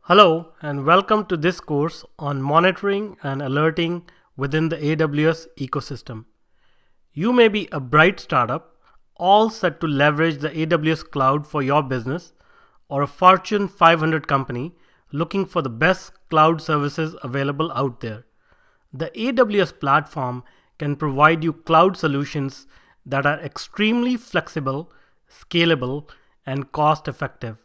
Hello and welcome to this course on monitoring and alerting within the AWS ecosystem. You may be a bright startup, all set to leverage the AWS cloud for your business, or a Fortune 500 company looking for the best cloud services available out there. The AWS platform can provide you cloud solutions that are extremely flexible, scalable, and cost-effective.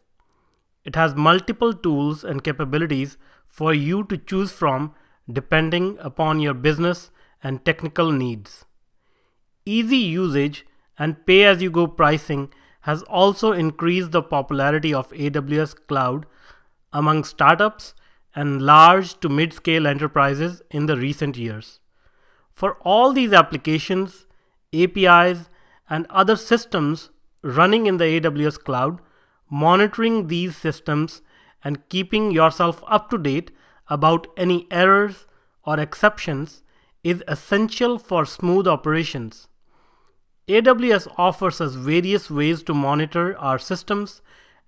It has multiple tools and capabilities for you to choose from depending upon your business and technical needs. Easy usage and pay-as-you-go pricing has also increased the popularity of AWS Cloud among startups and large to mid-scale enterprises in the recent years. For all these applications, APIs, and other systems running in the AWS Cloud, monitoring these systems and keeping yourself up to date about any errors or exceptions is essential for smooth operations. AWS offers us various ways to monitor our systems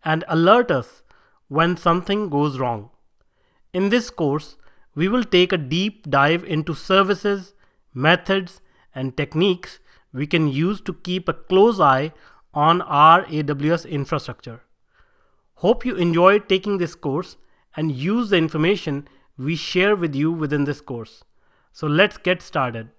and alert us when something goes wrong. In this course, we will take a deep dive into services, methods, and techniques we can use to keep a close eye on our AWS infrastructure. Hope you enjoy taking this course and use the information we share with you within this course. So let's get started.